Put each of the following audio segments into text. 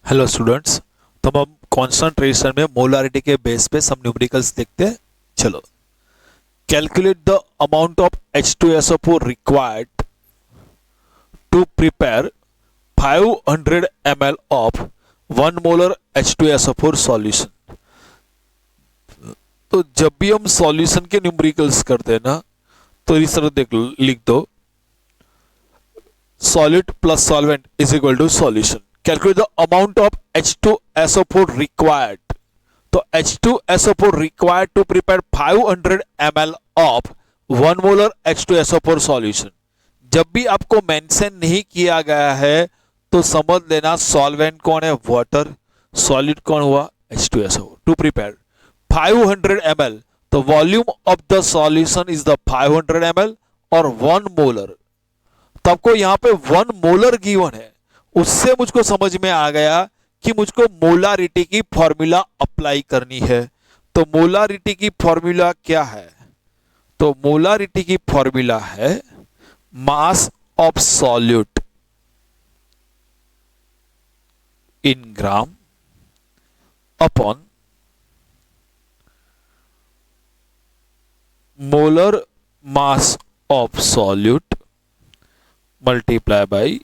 Hello students. तो हम concentration में मोलारिटी के बेस पे सब न्यूमेरिकल्स देखते हैं। चलो, calculate the amount of H2SO4 required to prepare 500 ml of 1 molar H2SO4 solution. तो जब भी हम सॉल्यूशन के न्यूमेरिकल्स करते हैं ना, तो इस तरह लिख दो, solid plus solvent is equal to solution. Calculate the amount of H2SO4 required. तो H2SO4 required to prepare 500 ml of 1 molar H2SO4 solution. जब भी आपको मेंशन नहीं किया गया है तो समझ लेना सॉल्वेंट कौन है, वाटर, सॉलिड कौन हुआ, H2SO4। टू प्रिपेयर 500 ml, तो volume of the solution is the 500 ml और 1 मोलर। तो आपको यहां पे 1 मोलर गिवन है, उससे मुझको समझ में आ गया कि मुझको मोलारिटी की फॉर्मूला अप्लाई करनी है। तो मोलारिटी की फॉर्मूला क्या है? तो मोलारिटी की फॉर्मूला है मास of solute in gram upon molar mass of solute multiply by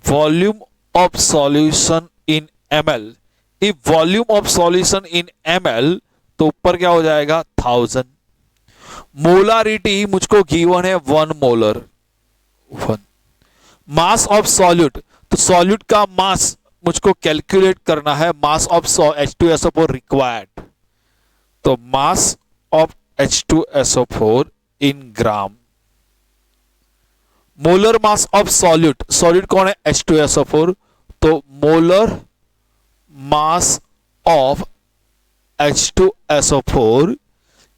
volume of solution in ml। If volume of solution in ml, तो ऊपर क्या हो जाएगा 1000। मोलारिटी मुझको गिवन है 1 मोलर 1। मास ऑफ सॉल्यूट, तो सॉल्यूट का मास मुझको कैलकुलेट करना है, मास ऑफ H2SO4 रिक्वायर्ड। तो mass of H2SO4 in gram, molar mass of solute, solute कौन है, H2SO4। तो मोलर मास ऑफ H2SO4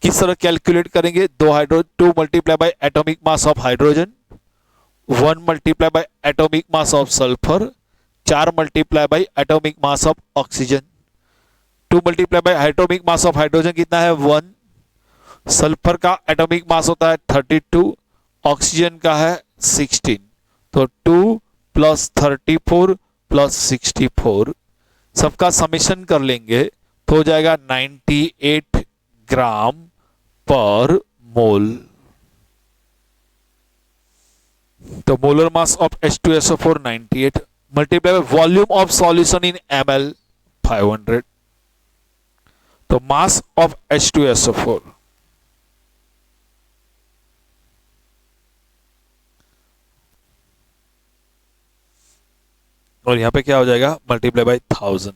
किस तरह कैलकुलेट करेंगे, 2 multiply by atomic mass of hydrogen, 1 multiply by atomic mass of sulphur, 4 multiply by atomic mass of oxygen. 2 multiply by atomic mass of hydrogen कितना है 1, sulphur का atomic mass होता है 32, oxygen का है 16। तो 2 प्लस 34 प्लस 64, सबका समेशन कर लेंगे तो हो जाएगा 98 ग्राम पर मोल। तो molar mass of H2SO4 98 multiply by volume of solution in ml 500। तो मास ऑफ H2SO4 और यहां पे क्या हो जाएगा, मल्टीप्लाई बाय 1000।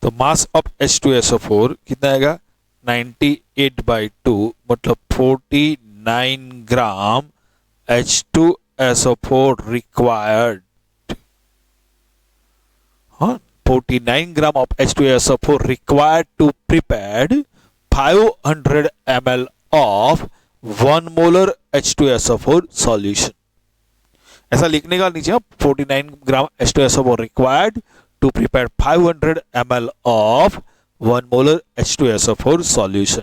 तो मास ऑफ H2SO4 कितना आएगा, 98/2 मतलब 49 ग्राम H2SO4 रिक्वायर्ड। हाँ, 49 gram of H2SO4 required to prepared 500 ml of 1 molar H2SO4 solution. ऐसा लिखने का नीचे 49 gram H2SO4 required to prepare 500 ml of 1 molar H2SO4 solution.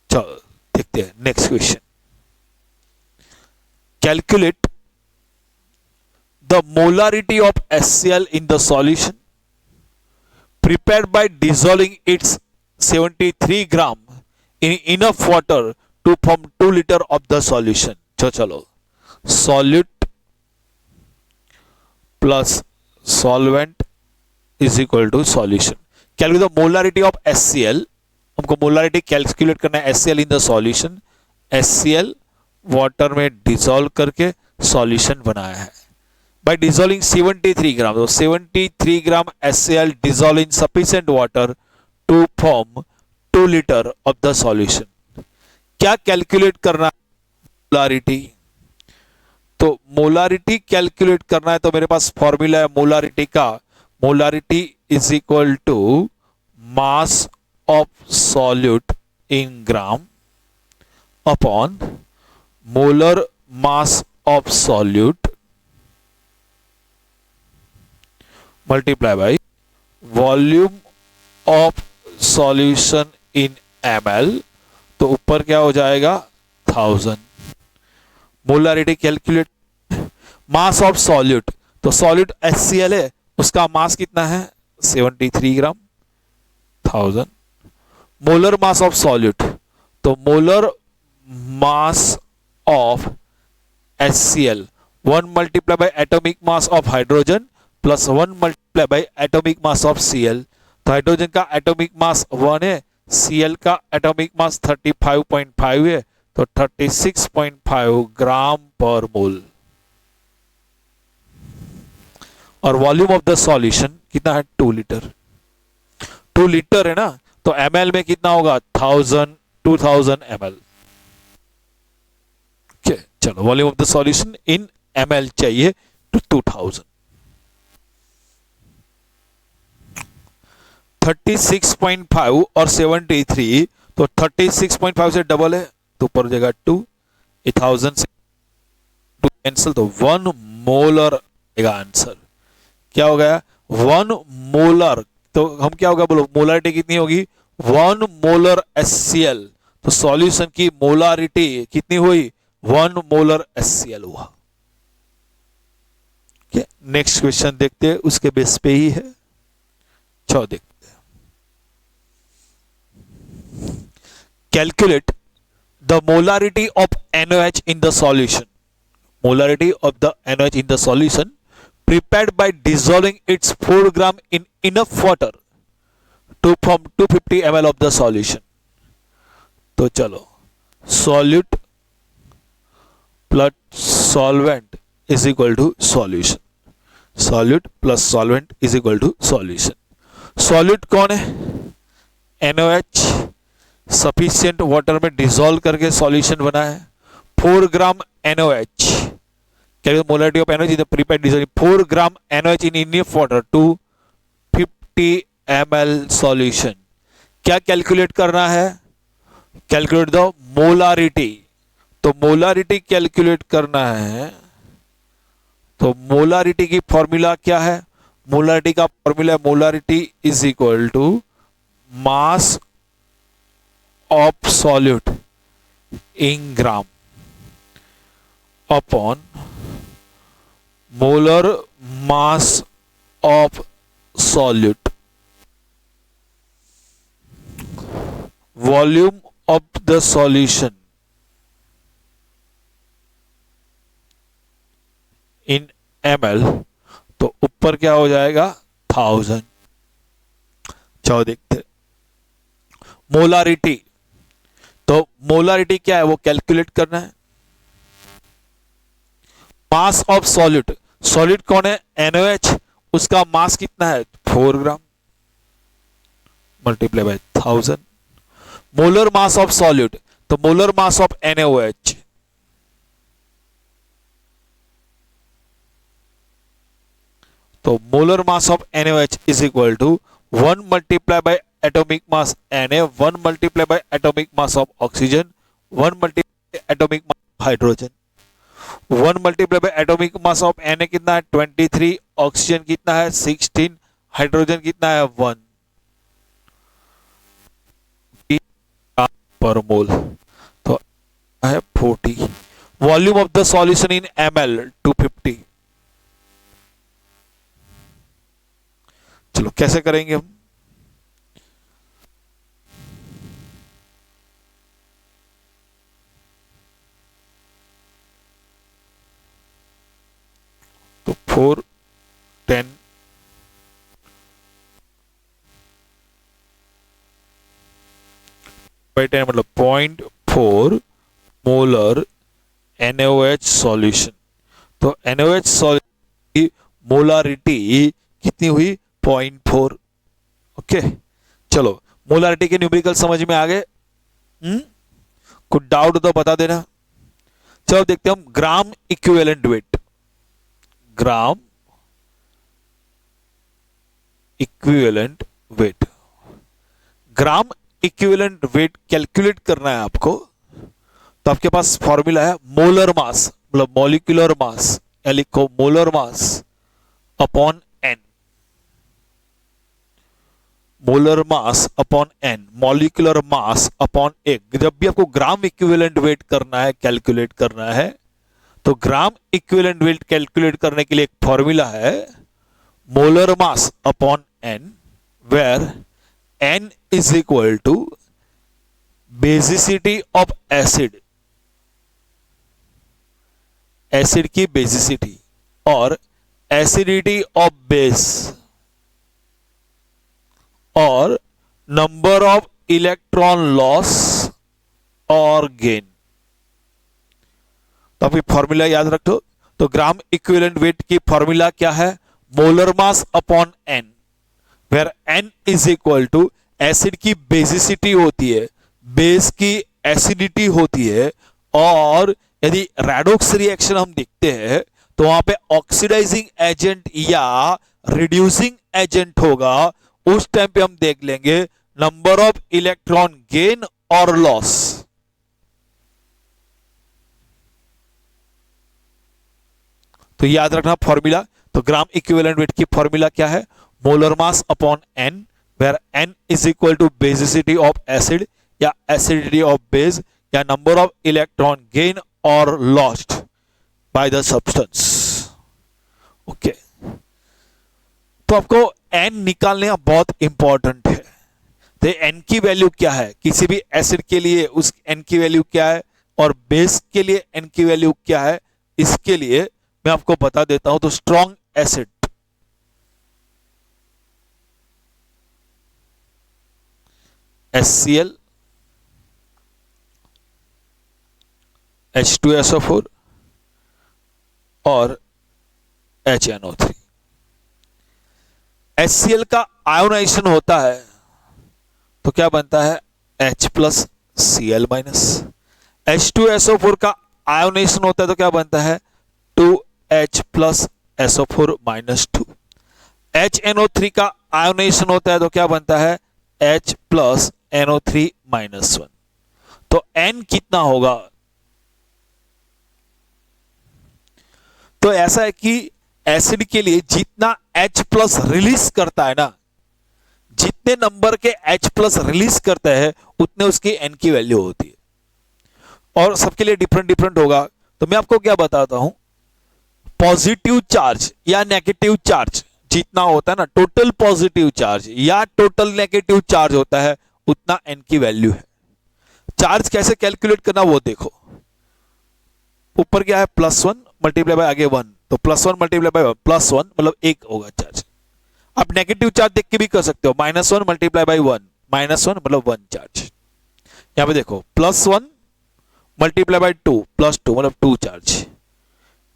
चलो देखते हैं next question. Calculate the molarity of HCl in the solution prepared by dissolving its 73 gram in enough water to form 2 litre of the solution. चलो, solute plus solvent is equal to solution. Calculate the molarity of HCl, हमको molarity calculate करना है HCl in the solution. HCl water में dissolve करके solution बनाया है by dissolving 73 gram. तो 73 gram HCl dissolve in sufficient water to form 2 litre of the solution. क्या calculate करना है, मोलारिटी। तो मोलारिटी कैलकुलेट करना है तो मेरे पास फॉर्मूला है मोलारिटी का, molarity is equal to mass of solute in gram upon molar mass of solute multiply by volume of solution in ml। तो ऊपर क्या हो जाएगा 1000। Molarity calculate, mass of solute, तो सॉलिड HCl है, उसका मास कितना है 73 gram 1000। Molar mass of solid, तो molar mass of HCl 1 multiplied by atomic mass of hydrogen plus 1 multiplied by atomic mass of Cl। तो हाइड्रोजन का atomic mass 1 है, Cl का एटॉमिक मास 35.5 है, तो 36.5 ग्राम पर मोल। और वॉल्यूम ऑफ द सॉल्यूशन कितना है 2 लीटर। 2 लीटर है ना, तो ml में कितना होगा 2000 ml। चलो volume of the solution in ml चाहिए तो 2000। 36.5 और 73, तो 36.5 से डबल है तो ऊपर हो जाएगा 2, 1000 से 2 कैंसिल, तो 1 मोलर आएगा आंसर। क्या हो गया 1 मोलर, तो हम क्या होगा बोलो, मोलारिटी कितनी होगी 1 मोलर HCl, तो सॉल्यूशन की मोलारिटी कितनी हुई 1 मोलर HCl हुआ। नेक्स्ट क्वेश्चन देखते हैं, उसके बेस पे ही है। चलो देखते हैं। Calculate the molarity of NaOH in the solution. Molarity of the NaOH in the solution prepared by dissolving its 4 gram in enough water to form 250 ml of the solution। तो चलो solute plus solvent is equal to solution। solute plus solvent is equal to solution। solute कौन है NaOH, sufficient water में dissolve करके solution बना है। 4 gram NaOH, molarity of NaOH in the prepared dissolve 4 gram NaOH in enough water to 50 ml solution. क्या calculate करना है, calculate the molarity. तो मोलारिटी कैलकुलेट करना है, तो मोलारिटी की फॉर्मूला क्या है, मोलारिटी का formula molarity is equal to mass of solute in gram upon molar mass of solute, volume of the solution in ml, तो ऊपर क्या हो जाएगा 1000। चलो देखते मोलारिटी, तो मोलारिटी क्या है वो कैलकुलेट करना है। मास ऑफ सॉल्यूट, सॉल्यूट कौन है NaOH, उसका मास कितना है 4 gram multiply by 1000। Molar mass of solute, तो मोलर मास ऑफ NaOH, तो molar mass of NaOH is equal to 1 multiply by atomic mass Na, 1 multiply by atomic mass of oxygen, 1 multiply atomic mass of hydrogen. 1 multiply by atomic mass of Na कितना है 23, oxygen कितना है 16, hydrogen कितना है 1 पर मोल, तो है 40। Volume of the solution in ml 250। चलो कैसे करेंगे हम, तो 4 10 बाई 10 मतलब 0.4 मोलर NaOH सॉल्यूशन। तो NaOH सॉल्यूशन की मोलारिटी कितनी हुई 0.4। ओके चलो मोलारिटी के न्यूमेरिकल समझ में आ गए, कुछ डाउट तो बता देना। चलो देखते हैं हम ग्राम इक्विवेलेंट वेट। ग्राम इक्विवेलेंट वेट, ग्राम इक्विवेलेंट वेट कैलकुलेट करना है आपको, तो आपके पास फॉर्मूला है मोलर मास, मतलब मॉलिक्यूलर मास, या लिखो molar mass upon n, molar mass upon n, molecular mass upon 1। जब भी आपको ग्राम इक्विवेलेंट वेट करना है, कैलकुलेट करना है, तो ग्राम इक्विवेलेंट वेट कैलकुलेट करने के लिए एक फॉर्मूला है molar mass upon N, where N is equal to basicity of acid, acid की बेसिसिटी, और एसिडिटी ऑफ बेस, और नंबर ऑफ इलेक्ट्रॉन लॉस और गेन। तो आप ये फॉर्मूला याद रखो। तो ग्राम इक्विवेलेंट वेट की फॉर्मूला क्या है? Molar mass upon N, where N is equal to acid की बेसिसिटी होती है, बेस की एसिडिटी होती है, और यदि रेडॉक्स रिएक्शन हम देखते हैं तो वहां पे ऑक्सीडाइजिंग एजेंट या रिड्यूसिंग एजेंट होगा, उस टाइम पे हम देख लेंगे नंबर ऑफ इलेक्ट्रॉन गेन और लॉस। तो याद रखना फॉर्मूला। तो ग्राम इक्विवेलेंट वेट की फॉर्मूला क्या है? Molar mass upon N, where N is equal to basicity of acid या एसिडिटी ऑफ बेस या नंबर ऑफ इलेक्ट्रॉन गेन और lost by the substance. Okay, तो आपको एन निकालना बहुत इंपॉर्टेंट है। तो एन की वैल्यू क्या है किसी भी एसिड के लिए, उस एन की वैल्यू क्या है, और बेस के लिए एन की वैल्यू क्या है, इसके लिए मैं आपको बता देता हूं। तो स्ट्रॉन्ग एसिड HCl, H2SO4 और HNO3। HCl का आयोनाइजेशन होता है तो क्या बनता है? H plus Cl minus. H2SO4 का आयोनाइजेशन होता है तो क्या बनता है? 2H plus SO4 minus 2। HNO3 का आयोनाइजेशन होता है तो क्या बनता है? H plus NO3 minus 1। तो N कितना होगा? तो ऐसा है कि एसिड के लिए जितना H प्लस रिलीज करता है ना, जितने नंबर के H प्लस रिलीज करता है उतने उसकी N की वैल्यू होती है, और सबके लिए डिफरेंट डिफरेंट होगा। तो मैं आपको क्या बताता हूं, पॉजिटिव चार्ज या नेगेटिव चार्ज जितना होता है ना, टोटल पॉजिटिव चार्ज या टोटल नेगेटिव चार्ज होता है, उतना N की वैल्यू है। चार्ज कैसे कैलकुलेट करना वो देखो। ऊपर क्या है? +1 मल्टीप्लाई बाय आगे 1, तो +1 मल्टीप्लाई बाय +1 मतलब 1 होगा चार्ज। आप नेगेटिव चार्ज देख के भी कर सकते हो, -1 मल्टीप्लाई बाय 1, -1 मतलब 1 चार्ज। यहां पे देखो +1 मल्टीप्लाई बाय 2, +2 मतलब 2 चार्ज,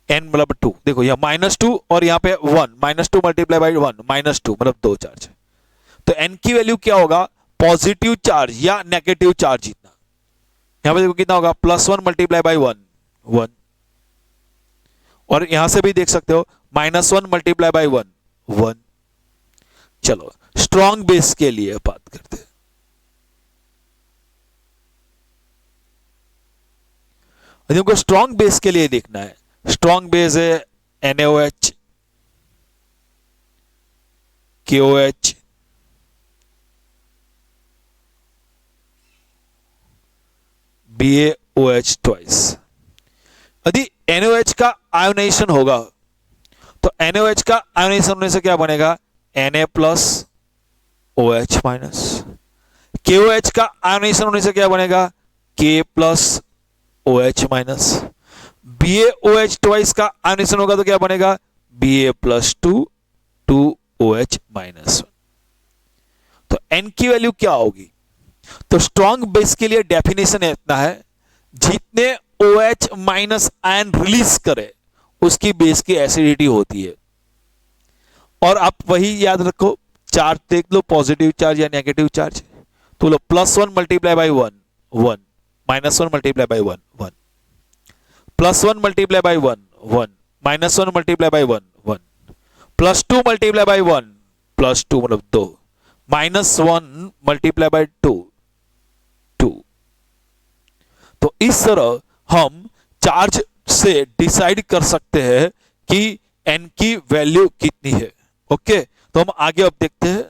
n मतलब 2। देखो यहाँ -2 और यहाँ पे 1, -2 मल्टीप्लाई बाय 1, -2 मतलब 2 चार्ज। तो n की वैल्यू क्या होगा? पॉजिटिव चार्ज या नेगेटिव चार्ज जितना। यहां पे देखो कितना होगा? +1 मल्टीप्लाई बाय 1, 1। और यहां से भी देख सकते हो -1 मल्टीप्लाई बाय 1, 1। चलो स्ट्रॉन्ग बेस के लिए बात करते हैं। हमको स्ट्रॉन्ग बेस के लिए देखना है। स्ट्रॉन्ग बेस है NaOH, KOH, BaOH ट्वाइस। यदि NaOH का आयोनाइजेशन होगा तो NaOH का आयोनाइजेशन होने से क्या बनेगा? Na plus OH minus. KOH का आयोनाइजेशन होने से क्या बनेगा? K plus OH minus. BaOH twice का आयोनाइजेशन होगा तो क्या बनेगा? Ba plus 2, 2OH minus 1। तो N की वैल्यू क्या होगी? तो स्ट्रॉन्ग बेस के लिए डेफिनेशन इतना है, जितने OH माइनस आयन रिलीज करे उसकी बेस की एसिडिटी होती है। और आप वही याद रखो, चार्ज देख लो, पॉजिटिव चार्ज या नेगेटिव चार्ज। तो लो +1 multiply bye 1, 1, -1 multiply bye 1, 1, +1 multiply bye 1, 1, -1 multiply bye 1, 1, +2 multiply by 1, +2 मतलब 2, -1 मल्टीप्लाई बाय 2, 2। तो इस तरह हम चार्ज से डिसाइड कर सकते हैं कि N की वैल्यू कितनी है। ओके, तो हम आगे अब देखते हैं।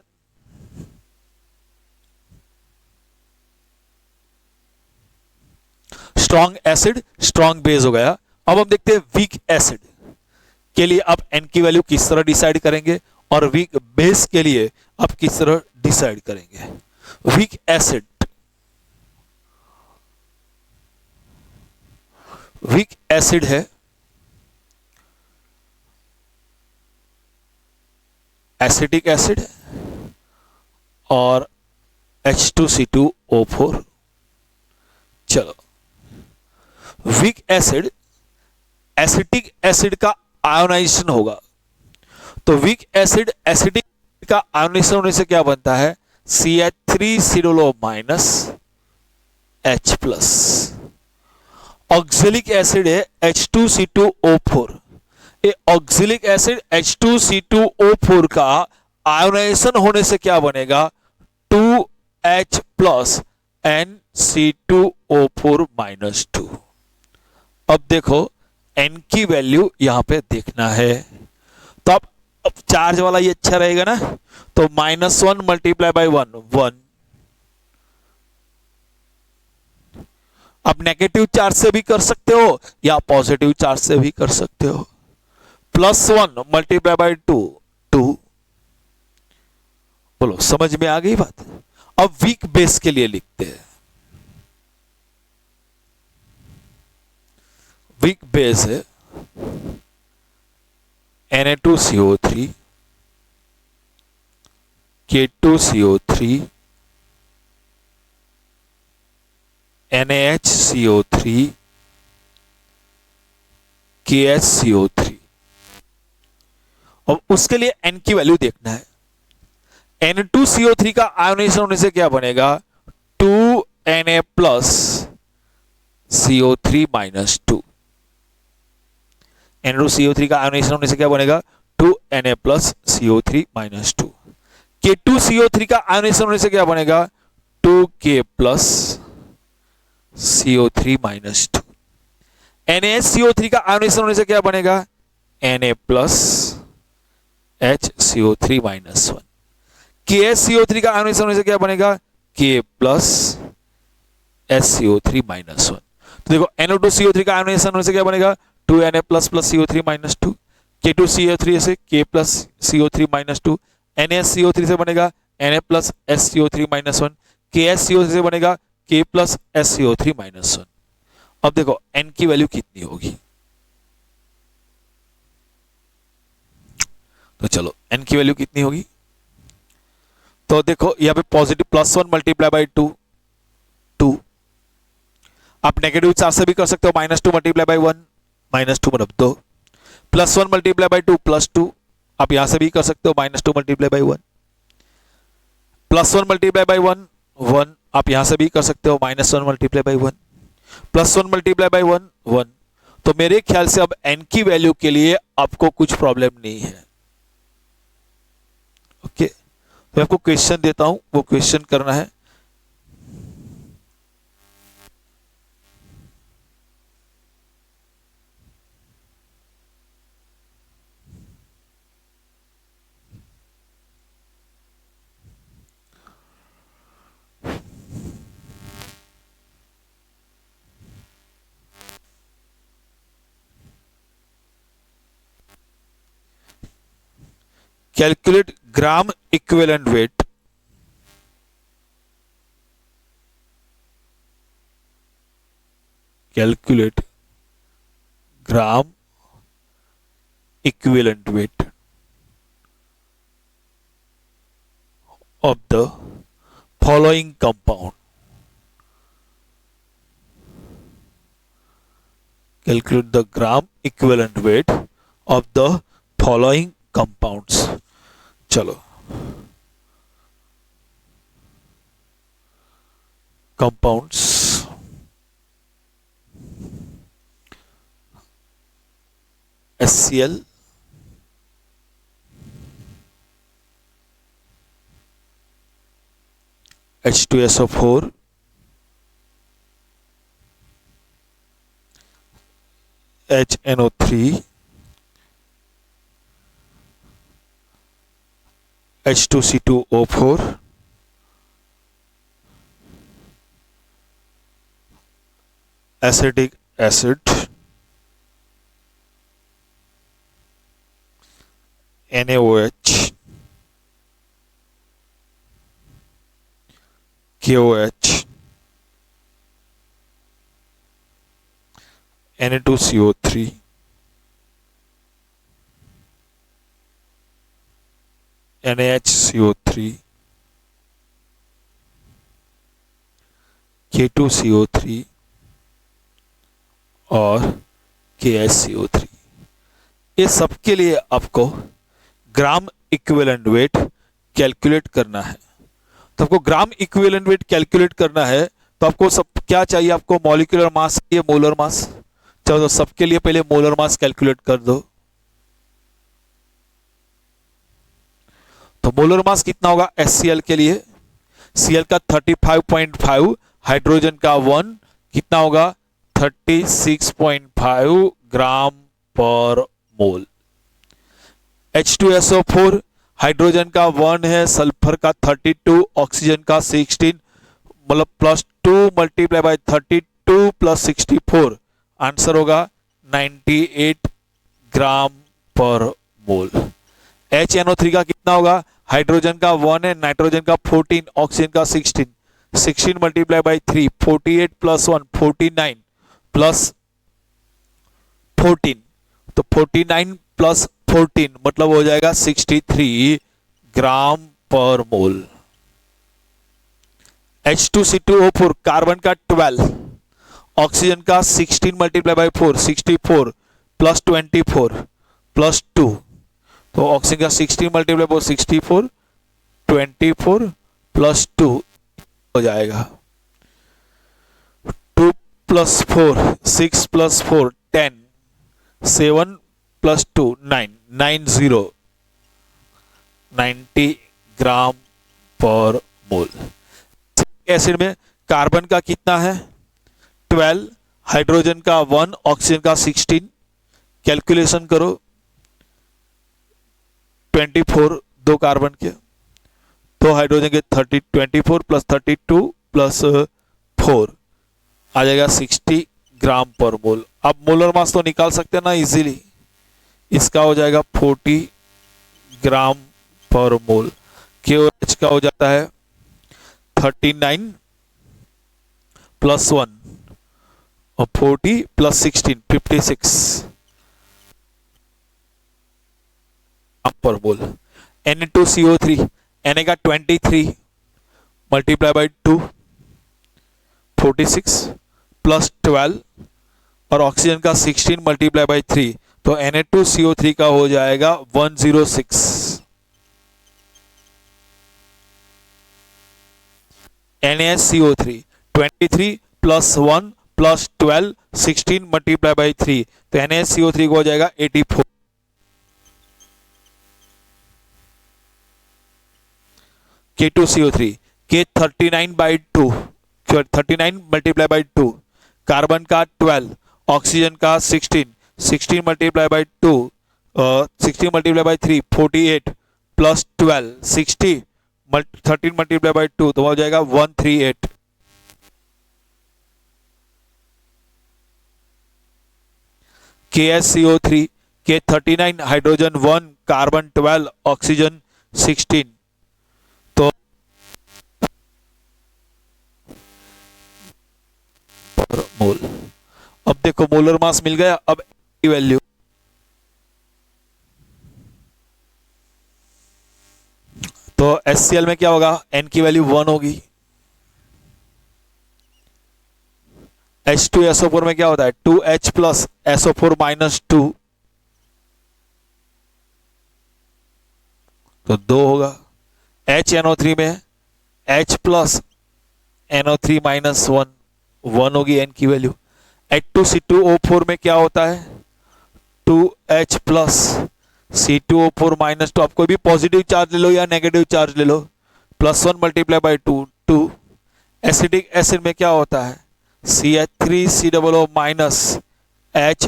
स्ट्रॉन्ग एसिड, स्ट्रॉन्ग बेस हो गया। अब हम देखते हैं वीक एसिड के लिए आप n की वैल्यू किस तरह डिसाइड करेंगे और वीक बेस के लिए आप किस तरह डिसाइड करेंगे। वीक एसिड, वीक एसिड है एसिटिक एसिड और H2C2O4। चलो, वीक एसिड एसिटिक एसिड का आयोनाइजेशन होगा, तो वीक एसिड एसिटिक का आयोनाइजेशन होने से क्या बनता है, CH3 minus H plus. Oxalic acid है H2C2O4, ये ऑक्जेलिक एसिड H2C2O4 का आयोनाइजेशन होने से क्या बनेगा, 2H प्लस NC2O4 माइनस 2। अब देखो n की वैल्यू यहां पे देखना है, तो अब चार्ज वाला ये अच्छा रहेगा ना, तो -1 मल्टीप्लाई बाई 1 1। अब नेगेटिव चार्ज से भी कर सकते हो या पॉजिटिव चार्ज से भी कर सकते हो। +1 मल्टीप्लाई बाई 2 2। बोलो समझ में आ गई बात। अब वीक बेस के लिए लिखते हैं, वीक बेस है Na2CO3 K2CO3 NaHCO3 KHCO3। अब उसके लिए n की वैल्यू देखना है। N2CO3 का आयोनाइजेशन होने से क्या बनेगा, 2Na plus CO3 minus 2। N2CO3 का आयोनाइजेशन होने से क्या बनेगा, 2Na plus CO3 minus 2। K2CO3 का आयोनाइजेशन होने से क्या बनेगा, 2K plus CO3 minus 2। NaHCO3 का आयोनाइजेशन होने से क्या बनेगा, Na plus HCO3 minus 1। KHCO3 का आयोनाइजेशन होने से क्या बनेगा, K प्लस SCO3 माइनस 1। तो देखो NO2CO3 का आयोनाइजेशन होने से क्या बनेगा, 2Na plus plus CO3 minus 2। K2CO3 से K plus CO3 minus 2। NaHCO3 से बनेगा Na plus SCO3 minus 1। KHCO3 से बनेगा K प्लस SCO3 माइनस 1। अब देखो n की वैल्यू कितनी होगी, तो चलो n की वैल्यू कितनी होगी, तो देखो यहां पे पॉजिटिव +1 मल्टीप्लाई बाई 2 2। आप नेगेटिव चार्ज से भी कर सकते हो, -2 मल्टीप्लाई बाई 1 -2 मतलब 2। +1 मल्टीप्लाई बाई 2 +2। आप यहां से भी कर सकते हो, -2 मल्टीप्लाई बाई 1। +1 multiply by 1 1। आप यहां से भी कर सकते हो, -1 मल्टीप्लाई बाई 1। +1 multiply by 1 1। तो मेरे ख्याल से अब n की वैल्यू के लिए आपको कुछ प्रॉब्लम नहीं है। ओके, मैं आपको क्वेश्चन देता हूं, वो क्वेश्चन करना है। Calculate gram equivalent weight calculate gram equivalent weight of the following compound. Calculate the gram equivalent weight of the following compounds. चलो, compounds HCl, H2SO4, HNO3, H2C2O4, acetic acid, NaOH, KOH, Na2CO3, NaHCO3, K2CO3 और KHCO3। ये सब के लिए आपको ग्राम equivalent weight calculate करना है। तो आपको ग्राम इक्विवेलेंट वेट कैलकुलेट करना है तो आपको सब क्या चाहिए, आपको मॉलिक्यूलर मास चाहिए, मोलर मास। चलो तो सबके लिए पहले मोलर मास कैलकुलेट कर दो। तो मोलर मास कितना होगा HCl के लिए, Cl का 35.5, हाइड्रोजन का 1 कितना होगा 36.5 ग्राम पर मोल। H2SO4 हाइड्रोजन का 1 है, सल्फर का 32, ऑक्सीजन का 16, मतलब +2 मल्टीप्लाई बाय 32 + 64, आंसर होगा 98 ग्राम पर मोल। HNO3 का कितना होगा, हाइड्रोजन का 1 है, नाइट्रोजन का 14, ऑक्सीजन का 16, 16 मल्टीप्लाई बाय 3, 48 + 1 49 + 14, तो 49 + 14 मतलब हो जाएगा 63 ग्राम पर मोल। H2C2O4 कार्बन का 12, ऑक्सीजन का 16 मल्टीप्लाई बाय 4 64 + 24 + 2, तो ऑक्सीजन का 16 मल्टीप्लाई बाय 64 24 + 2 हो जाएगा 2 + 4 6 + 4 10 7 + 2 9 90 ग्राम पर मोल। एसिड में कार्बन का कितना है 12, हाइड्रोजन का 1, ऑक्सीजन का 16, कैलकुलेशन करो 24 दो कार्बन के, तो हाइड्रोजन के 24 + 32 + 4 आ जाएगा 60 ग्राम पर मोल। अब मोलर मास तो निकाल सकते हैं ना इजीली, इसका हो जाएगा 40 ग्राम पर मोल। KOH का हो जाता है 39 + 1 और 40 + 16 56 पर मोल। Na2CO3, Na का 23 मल्टीप्लाई बाय 2 46 + 12 और ऑक्सीजन का 16 मल्टीप्लाई बाय 3, तो Na2CO3 का हो जाएगा 106। NaCO3 23 + 1 + 12 16 मल्टीप्लाई बाय 3, तो NaCO3 को हो जाएगा 84। K2CO3 K 39/2 39 multiply by 2, carbon का 12, ऑक्सीजन का 16 16 multiply by 2 16 multiply by 3 48 + 12 60 13 multiply by 2, तो हो जाएगा 138। KHCO3 K 39, hydrogen 1, carbon 12, oxygen 16, तो मोल। अब देखो मोलर मास मिल गया, अब की वैल्यू तो HCl में क्या होगा, N की वैल्यू 1 होगी। H2SO4 में क्या होता है 2H + SO4 - 2, तो 2 होगा। HNO3 में H + NO3 - 1 1 होगी N की वैल्यू। H2C2O4 में क्या होता है 2H + C2O4 - 2, आप कोई भी पॉजिटिव चार्ज ले लो या नेगेटिव चार्ज ले लो, +1 मल्टीप्लाई बाय 2 2। एसिडिक एसिड में क्या होता है CH3COO - H+,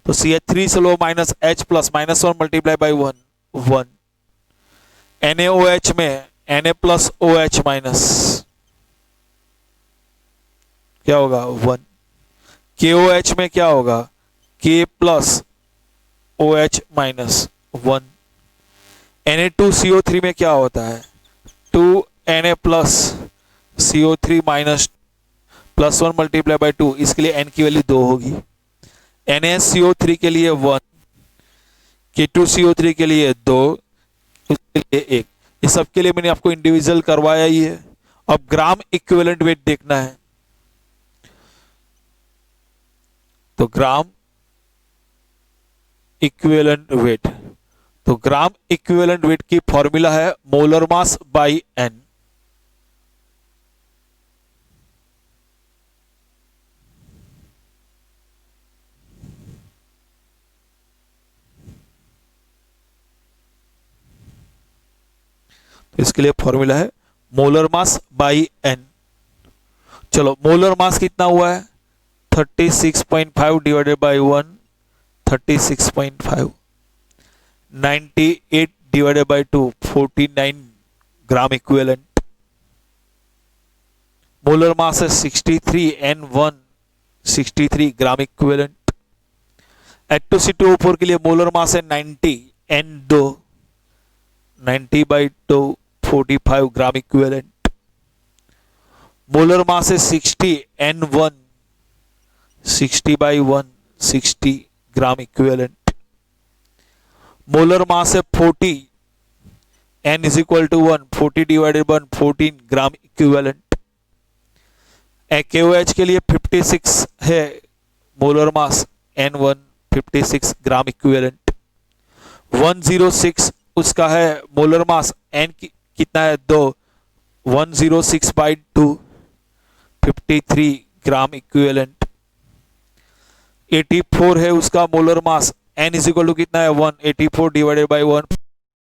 तो CH3COO - H+, -1 multiply bye 1 1। NaOH में Na + OH- क्या होगा 1। KOH में क्या होगा K + OH - 1। Na2CO3 में क्या होता है, 2Na plus CO3 minus +1 multiply by 2, इसके लिए n की वैल्यू 2 होगी। NaCO3 के लिए 1, K2CO3 के लिए 2, उसके लिए 1। ये सब के लिए मैंने आपको इंडिविजुअल करवाया ही है। अब ग्राम इक्विवेलेंट वेट देखना है, तो ग्राम इक्विवेलेंट वेट, तो ग्राम इक्विवेलेंट वेट की फॉर्मूला है मोलर मास बाई एन। तो इसके लिए फॉर्मूला है मोलर मास बाई एन। चलो मोलर मास कितना हुआ है, 36.5 divided by 1, 36.5, 98 divided by 2, 49 gram equivalent. Molar mass है 63, N1 63 ग्राम इक्विवेलेंट। H2CO4 के लिए मोलर मास है 90, N2 90 by 2, 45 gram equivalent. Molar mass है 60, N1 60 by 1, 60 gram equivalent. Molar mass है 40, N is equal to 1, 40 divided by 14 gram equivalent. KOH के लिए 56 है molar मास, N1 56 gram equivalent. 106 उसका है मोलर मास, N कितना है 2, 106 बाई 2, 53 ग्राम इक्विवेलेंट। 84 है उसका molar mass, N is equal to कितना है 1, 84 डिवाइडेड बाई 1,